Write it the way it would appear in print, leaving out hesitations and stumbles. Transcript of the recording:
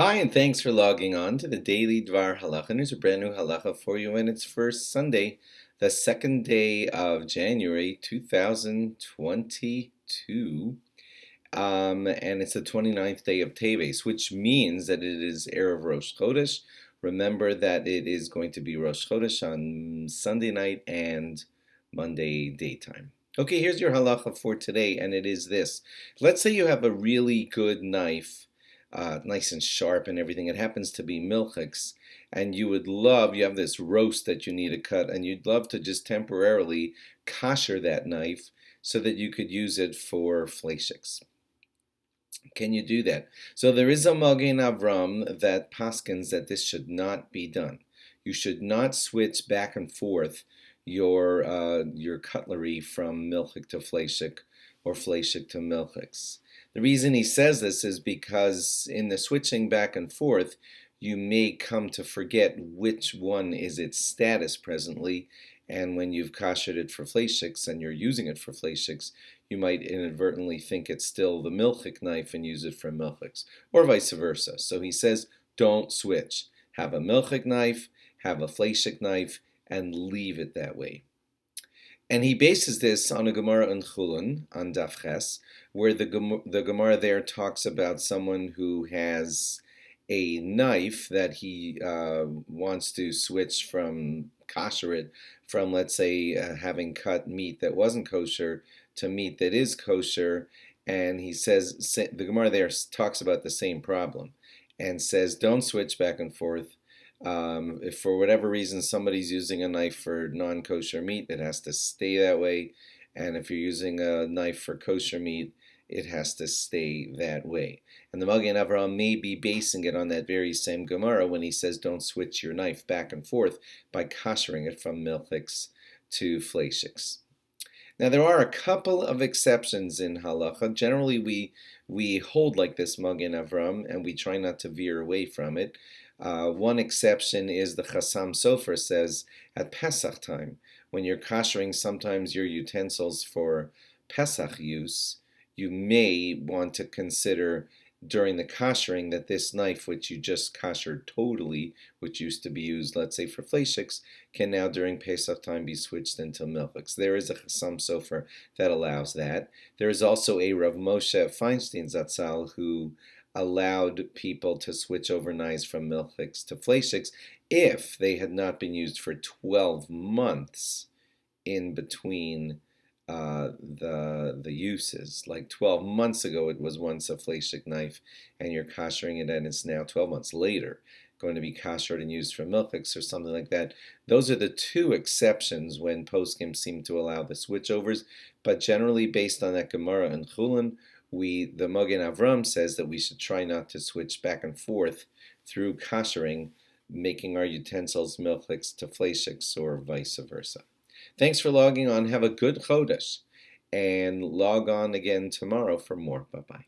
Hi, and thanks for logging on to the daily DVAR halacha. There's a brand new halacha for you, and it's for Sunday, the second day of January 2022. And it's the 29th day of TEVES, which means that it is Erev Rosh Chodesh. Remember that it is going to be Rosh Chodesh on Sunday night and Monday daytime. Okay, here's your halacha for today, and it is this. Let's say you have a really good knife, nice and sharp and everything. It happens to be milchiks, and you have this roast that you need to cut, and you'd love to just temporarily kosher that knife so that you could use it for fleishiks. Can you do that? So there is a Magen Avram that paskins that this should not be done. You should not switch back and forth your cutlery from milchik to fleishik or fleishik to milchiks. The reason he says this is because in the switching back and forth, you may come to forget which one is its status presently, and when you've koshered it for fleishiks and you're using it for fleishiks, you might inadvertently think it's still the milchik knife and use it for milchiks, or vice versa. So he says, don't switch. Have a milchik knife, have a fleishik knife, and leave it that way. And he bases this on a Gemara in Chulun, on Daf Ches, where the Gemara there talks about someone who has a knife that he wants to switch from kosher it from, let's say, having cut meat that wasn't kosher to meat that is kosher. And he says, the Gemara there talks about the same problem and says, don't switch back and forth. If for whatever reason somebody's using a knife for non-kosher meat, it has to stay that way. And if you're using a knife for kosher meat, it has to stay that way. And the Magen Avraham may be basing it on that very same Gemara when he says don't switch your knife back and forth by koshering it from milchiks to fleishiks. Now there are a couple of exceptions in halacha. Generally we hold like this Magen Avraham and we try not to veer away from it. One exception is the Chassam Sofer says at Pesach time, when you're koshering sometimes your utensils for Pesach use, you may want to consider during the koshering that this knife, which you just koshered totally, which used to be used, let's say, for fleishiks, can now during Pesach time be switched into milchiks. There is a Chassam Sofer that allows that. There is also a Rav Moshe Feinstein Zatzal who allowed people to switch over knives from milchiks to fleishiks if they had not been used for 12 months in between the uses. Like 12 months ago it was once a fleishik knife and you're koshering it and it's now 12 months later going to be koshered and used for milchiks or something like that. Those are the two exceptions when poskim seem to allow the switchovers, but generally based on that Gemara in Chulun, the Magen Avram says that we should try not to switch back and forth through koshering, making our utensils milchiks to fleishiks or vice versa. Thanks for logging on. Have a good Chodesh, and log on again tomorrow for more. Bye-bye.